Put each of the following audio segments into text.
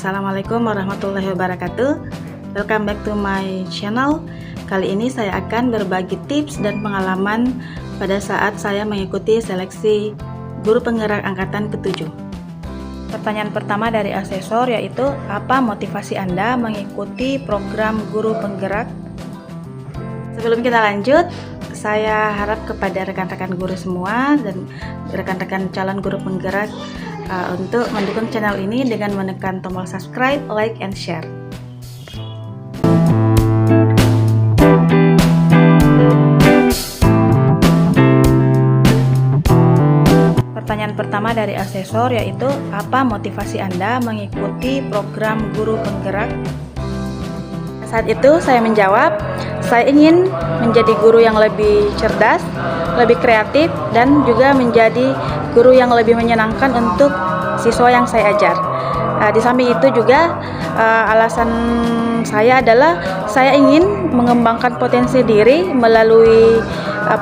Assalamualaikum warahmatullahi wabarakatuh. Welcome back to my channel. Kali ini saya akan berbagi tips dan pengalaman pada saat saya mengikuti seleksi guru penggerak angkatan ke-7. Pertanyaan pertama dari asesor yaitu, apa motivasi Anda mengikuti program guru penggerak? Sebelum kita lanjut, saya harap kepada rekan-rekan guru semua dan rekan-rekan calon guru penggerak untuk mendukung channel ini dengan menekan tombol subscribe, like, and share. Pertanyaan pertama dari asesor yaitu, apa motivasi Anda mengikuti program guru penggerak? Saat itu saya menjawab, saya ingin menjadi guru yang lebih cerdas, lebih kreatif, dan juga menjadi guru yang lebih menyenangkan untuk siswa yang saya ajar. Di samping itu juga alasan saya adalah saya ingin mengembangkan potensi diri melalui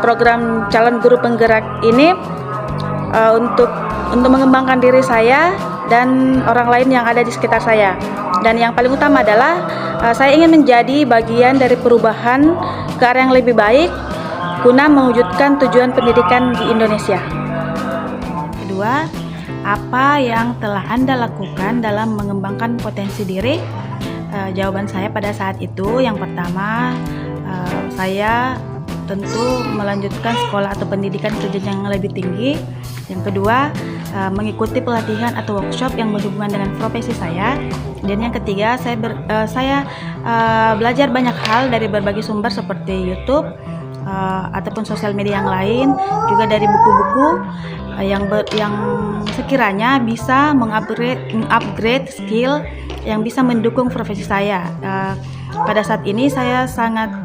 program calon guru penggerak ini untuk mengembangkan diri saya dan orang lain yang ada di sekitar saya. Dan yang paling utama adalah saya ingin menjadi bagian dari perubahan ke arah yang lebih baik guna mewujudkan tujuan pendidikan di Indonesia. Kedua, apa yang telah Anda lakukan dalam mengembangkan potensi diri? Jawaban saya pada saat itu, yang pertama, saya tentu melanjutkan sekolah atau pendidikan ke jenjang yang lebih tinggi. Yang kedua, mengikuti pelatihan atau workshop yang berhubungan dengan profesi saya. Dan yang ketiga, saya belajar banyak hal dari berbagai sumber seperti YouTube ataupun sosial media yang lain, juga dari buku-buku yang sekiranya bisa mengupgrade skill yang bisa mendukung profesi saya. Pada saat ini saya sangat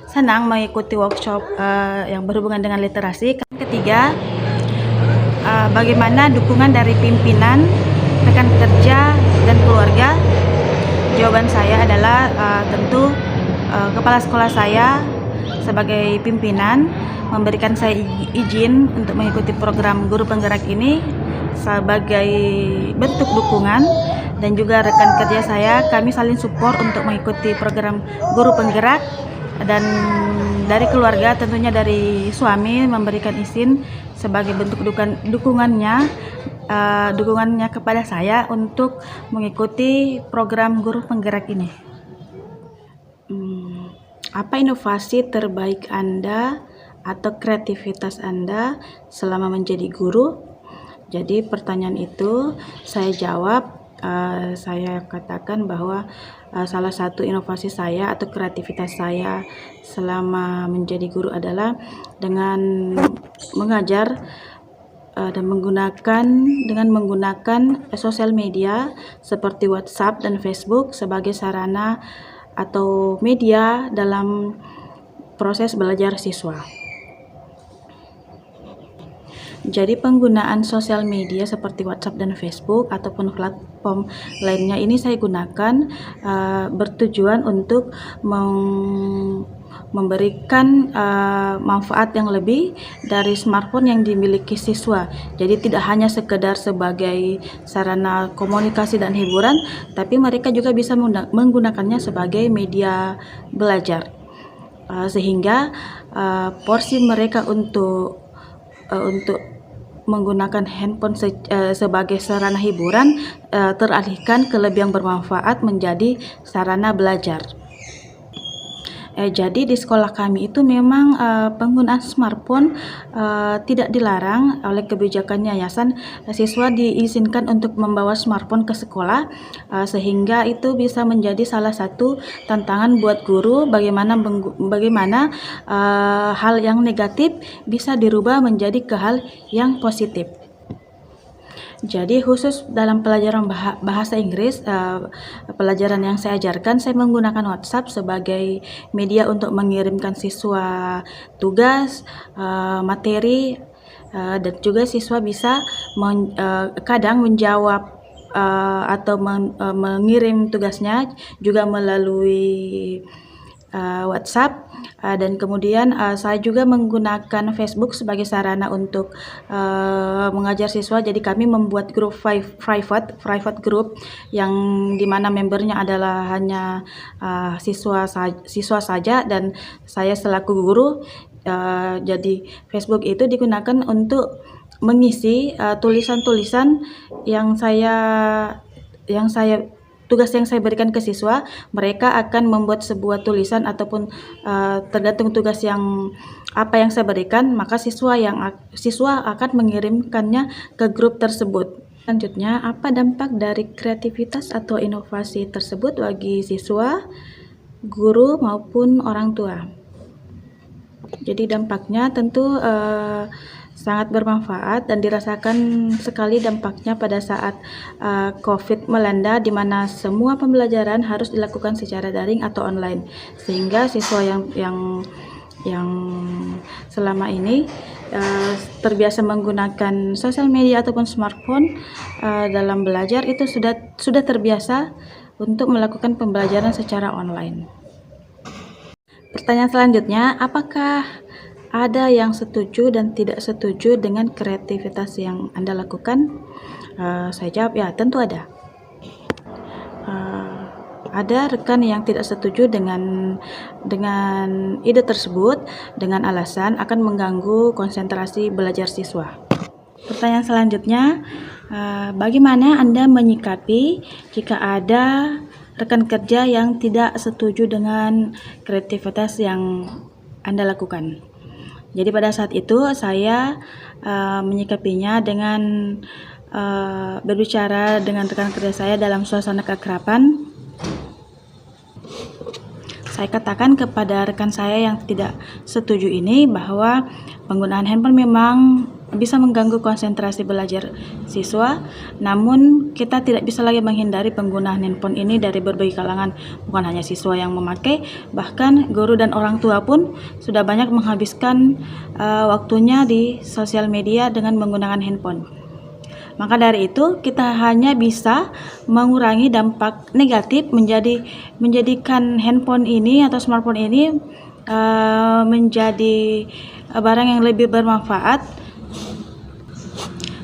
senang mengikuti workshop yang berhubungan dengan literasi. Ketiga, bagaimana dukungan dari pimpinan, rekan kerja, dan keluarga? Jawaban saya adalah tentu kepala sekolah saya sebagai pimpinan memberikan saya izin untuk mengikuti program guru penggerak ini sebagai bentuk dukungan, dan juga rekan kerja saya, kami saling support untuk mengikuti program guru penggerak. Dan dari keluarga, tentunya dari suami, memberikan izin sebagai bentuk dukungannya kepada saya untuk mengikuti program guru penggerak ini. Apa inovasi terbaik Anda atau kreativitas Anda selama menjadi guru? Jadi pertanyaan itu saya jawab, saya katakan bahwa salah satu inovasi saya atau kreativitas saya selama menjadi guru adalah dengan mengajar dan menggunakan sosial media seperti WhatsApp dan Facebook sebagai sarana atau media dalam proses belajar siswa. Jadi penggunaan sosial media seperti WhatsApp dan Facebook ataupun platform lainnya ini saya gunakan bertujuan untuk memberikan manfaat yang lebih dari smartphone yang dimiliki siswa. Jadi tidak hanya sekedar sebagai sarana komunikasi dan hiburan, tapi mereka juga bisa menggunakannya sebagai media belajar, sehingga porsi mereka untuk menggunakan handphone sebagai sarana hiburan teralihkan ke lebih yang bermanfaat menjadi sarana belajar. Jadi di sekolah kami itu memang penggunaan smartphone tidak dilarang oleh kebijakan yayasan. Siswa diizinkan untuk membawa smartphone ke sekolah, sehingga itu bisa menjadi salah satu tantangan buat guru bagaimana hal yang negatif bisa dirubah menjadi ke hal yang positif. Jadi khusus dalam pelajaran bahasa Inggris, pelajaran yang saya ajarkan, saya menggunakan WhatsApp sebagai media untuk mengirimkan siswa tugas, materi, dan juga siswa bisa kadang menjawab atau mengirim tugasnya juga melalui WhatsApp, dan kemudian saya juga menggunakan Facebook sebagai sarana untuk mengajar siswa. Jadi kami membuat grup private group yang dimana membernya adalah hanya siswa saja dan saya selaku guru. Jadi Facebook itu digunakan untuk mengisi tulisan-tulisan yang tugas yang saya berikan ke siswa. Mereka akan membuat sebuah tulisan ataupun tergantung tugas yang apa yang saya berikan, maka siswa akan mengirimkannya ke grup tersebut. Selanjutnya, apa dampak dari kreativitas atau inovasi tersebut bagi siswa, guru maupun orang tua? Jadi dampaknya tentu sangat bermanfaat dan dirasakan sekali dampaknya pada saat COVID melanda, di mana semua pembelajaran harus dilakukan secara daring atau online, sehingga siswa yang selama ini terbiasa menggunakan sosial media ataupun smartphone dalam belajar itu sudah terbiasa untuk melakukan pembelajaran secara online. Pertanyaan selanjutnya, apakah ada yang setuju dan tidak setuju dengan kreativitas yang Anda lakukan? Saya jawab, ya, tentu ada. Ada rekan yang tidak setuju dengan ide tersebut dengan alasan akan mengganggu konsentrasi belajar siswa. Pertanyaan selanjutnya, bagaimana Anda menyikapi jika ada rekan kerja yang tidak setuju dengan kreativitas yang Anda lakukan? Jadi pada saat itu saya menyikapinya dengan berbicara dengan rekan kerja saya dalam suasana keakraban. Saya katakan kepada rekan saya yang tidak setuju ini bahwa penggunaan handphone memang bisa mengganggu konsentrasi belajar siswa, namun kita tidak bisa lagi menghindari penggunaan handphone ini dari berbagai kalangan, bukan hanya siswa yang memakai, bahkan guru dan orang tua pun sudah banyak menghabiskan waktunya di sosial media dengan menggunakan handphone. Maka dari itu kita hanya bisa mengurangi dampak negatif menjadikan handphone ini atau smartphone ini menjadi barang yang lebih bermanfaat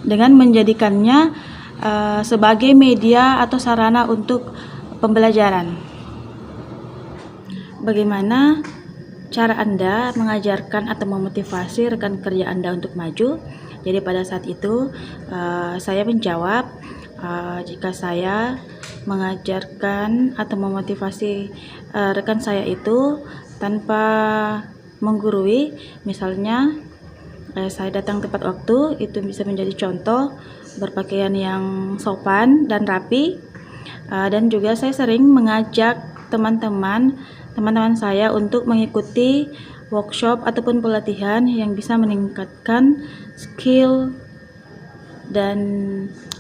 dengan menjadikannya sebagai media atau sarana untuk pembelajaran. Bagaimana cara Anda mengajarkan atau memotivasi rekan kerja Anda untuk maju? Jadi pada saat itu saya menjawab, jika saya mengajarkan atau memotivasi rekan saya itu tanpa menggurui, misalnya saya datang tepat waktu, itu bisa menjadi contoh berpakaian yang sopan dan rapi, dan juga saya sering mengajak teman-teman saya untuk mengikuti workshop ataupun pelatihan yang bisa meningkatkan skill dan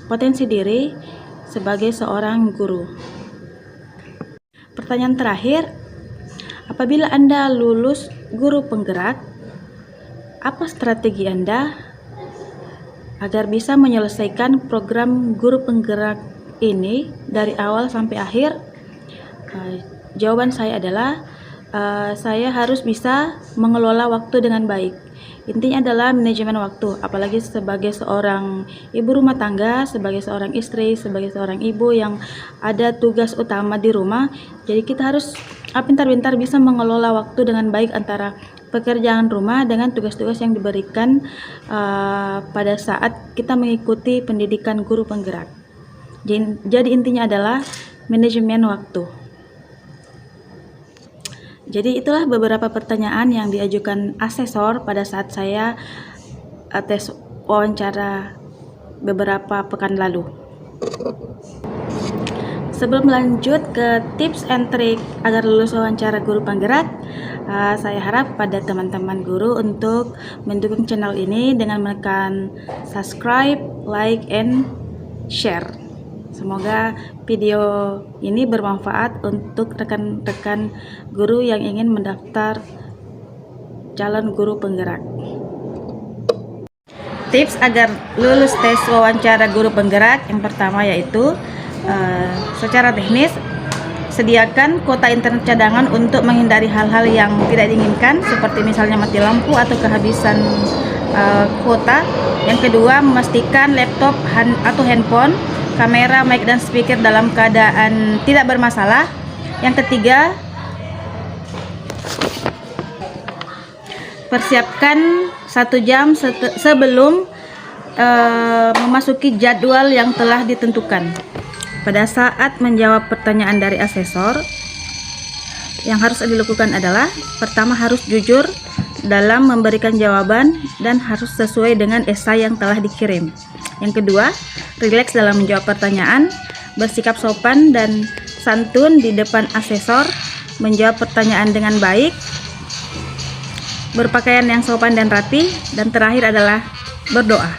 potensi diri sebagai seorang guru. Pertanyaan terakhir, apabila Anda lulus guru penggerak, apa strategi Anda agar bisa menyelesaikan program guru penggerak ini dari awal sampai akhir? Jawaban saya adalah saya harus bisa mengelola waktu dengan baik. Intinya adalah manajemen waktu, apalagi sebagai seorang ibu rumah tangga, sebagai seorang istri, sebagai seorang ibu yang ada tugas utama di rumah. Jadi kita harus pintar-pintar bisa mengelola waktu dengan baik antara pekerjaan rumah dengan tugas-tugas yang diberikan pada saat kita mengikuti pendidikan guru penggerak. Jadi intinya adalah manajemen waktu. Jadi itulah beberapa pertanyaan yang diajukan asesor pada saat saya tes wawancara beberapa pekan lalu. Sebelum lanjut ke tips and trik agar lulus wawancara guru penggerak, saya harap pada teman-teman guru untuk mendukung channel ini dengan menekan subscribe, like, and share. Semoga video ini bermanfaat untuk rekan-rekan guru yang ingin mendaftar calon guru penggerak. Tips agar lulus tes wawancara guru penggerak, yang pertama yaitu secara teknis sediakan kuota internet cadangan untuk menghindari hal-hal yang tidak diinginkan, seperti misalnya mati lampu atau kehabisan kuota. Yang kedua, memastikan laptop atau handphone, kamera, mic, dan speaker dalam keadaan tidak bermasalah. Yang ketiga, persiapkan 1 jam sebelum memasuki jadwal yang telah ditentukan. Pada saat menjawab pertanyaan dari asesor, yang harus dilakukan adalah pertama, harus jujur dalam memberikan jawaban dan harus sesuai dengan esai yang telah dikirim. Yang kedua, rileks dalam menjawab pertanyaan, bersikap sopan dan santun di depan asesor, menjawab pertanyaan dengan baik, berpakaian yang sopan dan rapi, dan terakhir adalah berdoa.